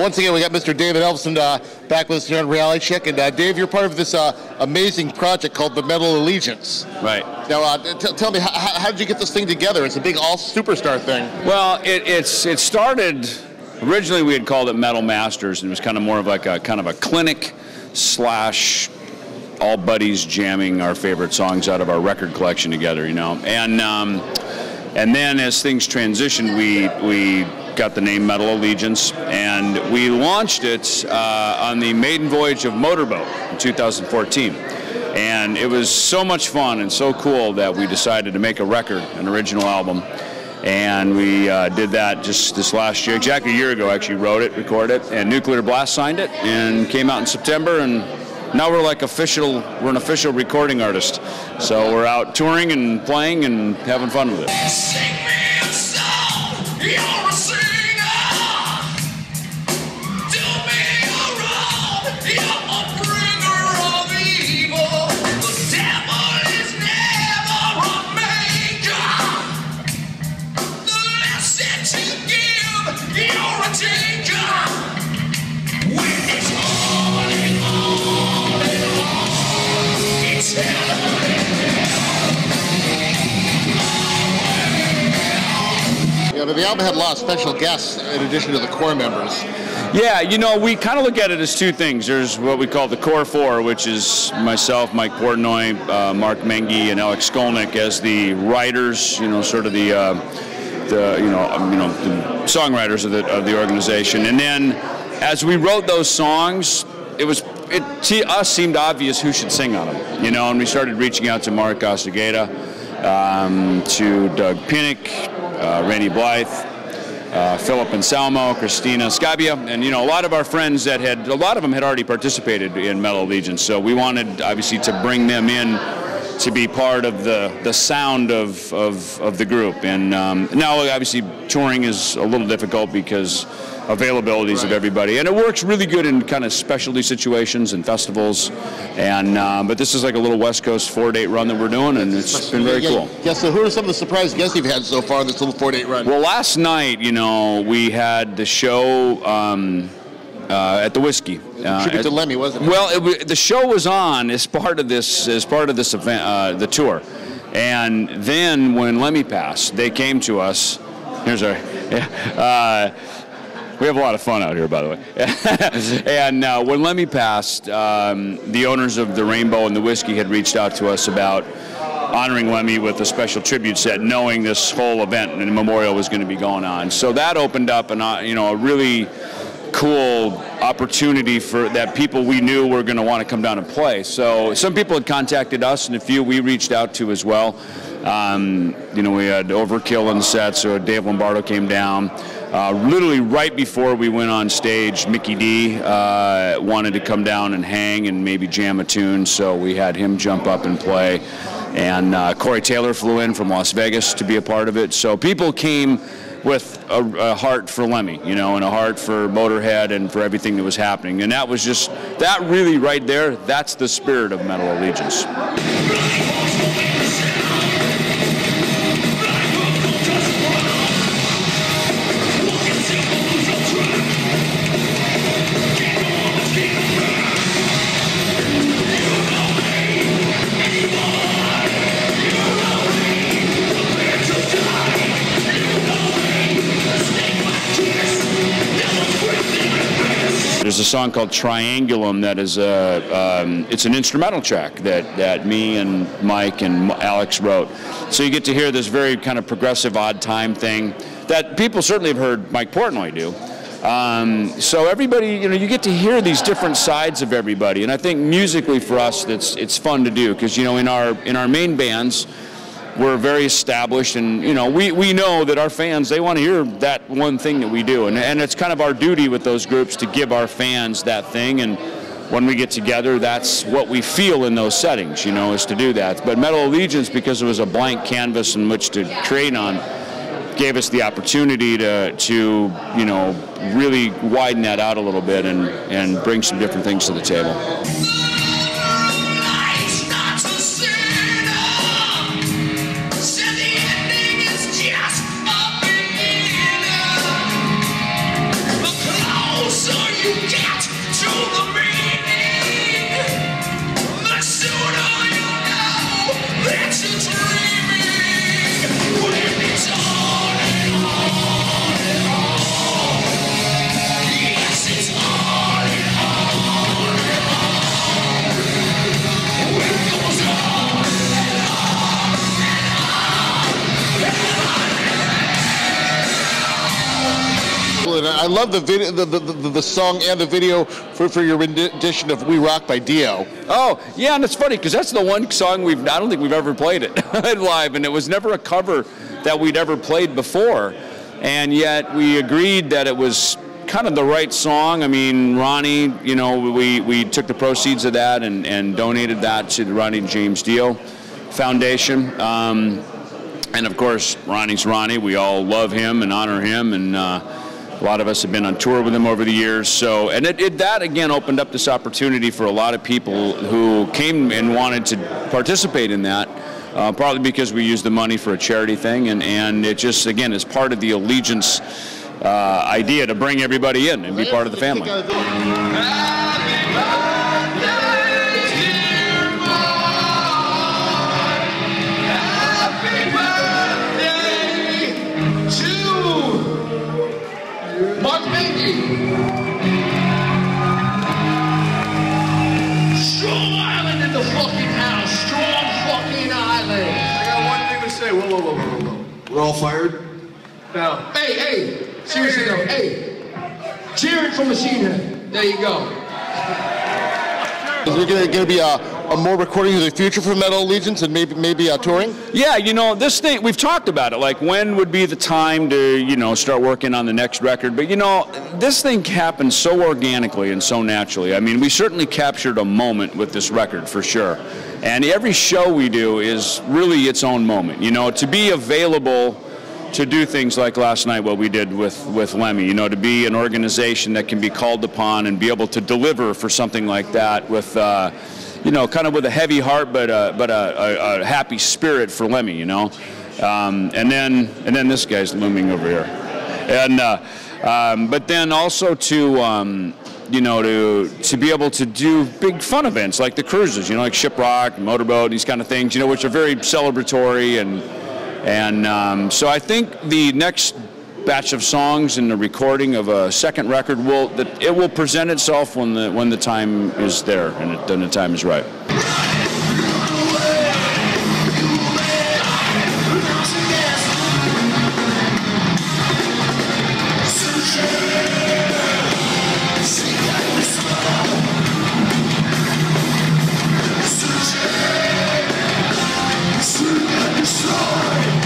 Once again, we got Mr. David Ellefson back with us here on Reality Check. And Dave, you're part of this amazing project called the Metal Allegiance. Right. Now, tell me, how did you get this thing together? It's a big all-superstar thing. Well, it started, originally we had called it Metal Masters, and it was kind of more of like a clinic / all buddies jamming our favorite songs out of our record collection together, you know. And then as things transitioned, we got the name Metal Allegiance, and we launched it on the maiden voyage of Motorboat in 2014. And it was so much fun and so cool that we decided to make a record, an original album. And we did that just this last year, exactly a year ago, actually wrote it, recorded it, and Nuclear Blast signed it, and came out in September, and now we're like we're an official recording artist. So we're out touring and playing and having fun with it. Sing me a song, you're a singer. Do me a wrong, you're a bringer of evil. The devil is never a manger. The less that you give, you're a danger. When it's all in all, it's hell. Yeah, but the album had a lot of special guests in addition to the core members. Yeah, you know, we kind of look at it as two things. There's what we call the core four, which is myself, Mike Portnoy, Mark Mengi, and Alex Skolnick as the writers. You know, sort of the songwriters of the organization. And then, as we wrote those songs, it to us seemed obvious who should sing on them. You know, and we started reaching out to Mark Osegueda, to Doug Pinnick, Randy Blythe, Philip Anselmo, Christina Scabia, and you know, a lot of our friends a lot of them had already participated in Metal Allegiance, so we wanted obviously to bring them in to be part of the sound of the group. And now obviously touring is a little difficult because availabilities of everybody, and it works really good in kind of specialty situations and festivals, and but this is like a little West Coast 4-date run that we're doing, and it's been very cool. Yeah, so who are some of the surprise guests you've had so far in this little 4-date run? Well, last night, you know, we had the show at the Whiskey. Tribute to Lemmy, wasn't it? Well, the show was on as part of this event, the tour, and then when Lemmy passed, they came to us. Here's our. We have a lot of fun out here, by the way. And when Lemmy passed, the owners of the Rainbow and the Whiskey had reached out to us about honoring Lemmy with a special tribute set, knowing this whole event and the memorial was going to be going on. So that opened up a really cool opportunity for that people we knew were going to want to come down and play. So some people had contacted us, and a few we reached out to as well. You know, we had Overkill on the set, so Dave Lombardo came down. Literally right before we went on stage, Mickey D wanted to come down and hang and maybe jam a tune, so we had him jump up and play. And Corey Taylor flew in from Las Vegas to be a part of it. So people came with a heart for Lemmy, you know, and a heart for Motorhead and for everything that was happening. And that was just, that really right there, that's the spirit of Metal Allegiance. There's a song called Triangulum that is it's an instrumental track that me and Mike and Alex wrote. So you get to hear this very kind of progressive odd time thing that people certainly have heard Mike Portnoy do. So everybody, you know, you get to hear these different sides of everybody, and I think musically for us it's fun to do because, you know, in our main bands, we're very established, and you know, we know that our fans, they want to hear that one thing that we do, and it's kind of our duty with those groups to give our fans that thing. And when we get together, that's what we feel in those settings, you know, is to do that. But Metal Allegiance, because it was a blank canvas in which to create on, gave us the opportunity to you know, really widen that out a little bit and bring some different things to the table. So I love the video, the song and the video for your rendition of "We Rock" by Dio. Oh, yeah, and it's funny because that's the one song I don't think we've ever played it live, and it was never a cover that we'd ever played before, and yet we agreed that it was kind of the right song. I mean, Ronnie, you know, we took the proceeds of that and donated that to the Ronnie James Dio Foundation. And of course, Ronnie's Ronnie. We all love him and honor him, and a lot of us have been on tour with him over the years. So, and that again opened up this opportunity for a lot of people who came and wanted to participate in that. Partly because we used the money for a charity thing, and it just again is part of the Allegiance idea to bring everybody in and be part of the family. Strong Island in the fucking house. Strong fucking Island. I got one thing to say. Whoa. We're all fired? No. Hey. Seriously though. Hey. Cheering for Machine Head. There you go. Is there going to be a more recording of the future for Metal Allegiance and maybe touring? Yeah, you know, this thing, we've talked about it, like when would be the time to, you know, start working on the next record. But, you know, this thing happened so organically and so naturally. I mean, we certainly captured a moment with this record, for sure. And every show we do is really its own moment. You know, to be available to do things like last night, what we did with Lemmy, you know, to be an organization that can be called upon and be able to deliver for something like that with, you know, kind of with a heavy heart, but a happy spirit for Lemmy, you know. And then this guy's looming over here. And, but then also to, you know, to be able to do big fun events like the cruises, you know, like Shiprock, Motorboat, these kind of things, you know, which are very celebratory and so I think the next batch of songs and the recording of a second record will present itself when the time is there and when the time is right.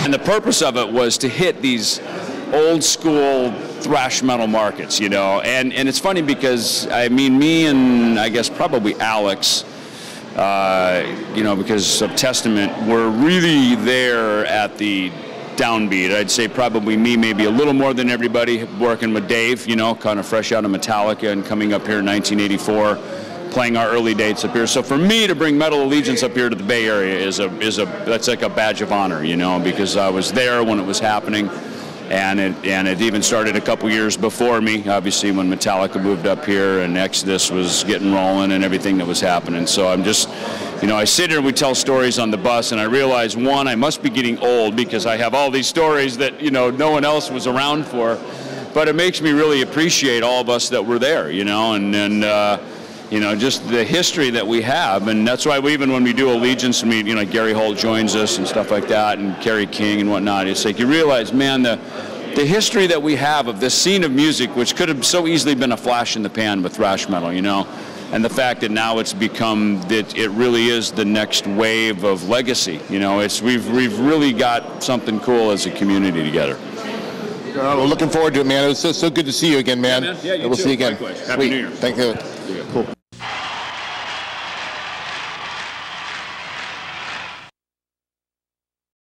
And the purpose of it was to hit these old school thrash metal markets, you know, and it's funny because I mean, me and I guess probably Alex, you know, because of Testament, were really there at the downbeat. I'd say probably me maybe a little more than everybody, working with Dave, you know, kind of fresh out of Metallica and coming up here in 1984. Playing our early dates up here. So for me to bring Metal Allegiance up here to the Bay Area that's like a badge of honor, you know, because I was there when it was happening, and it even started a couple years before me, obviously, when Metallica moved up here and Exodus was getting rolling and everything that was happening. So I'm just, you know, I sit here and we tell stories on the bus, and I realize, one, I must be getting old because I have all these stories that, you know, no one else was around for, but it makes me really appreciate all of us that were there, you know, and you know, just the history that we have, and that's why even when we do Allegiance, and we, you know, Gary Holt joins us and stuff like that, and Kerry King and whatnot, it's like you realize, man, the history that we have of this scene of music, which could have so easily been a flash in the pan with thrash metal, you know, and the fact that now it's become that it really is the next wave of legacy, you know, we've really got something cool as a community together. We're looking forward to it, man. It was so good to see you again, man. Yeah, man. Yeah, you we'll too. see you again. Likewise. Happy New Year. Thank you. Cool.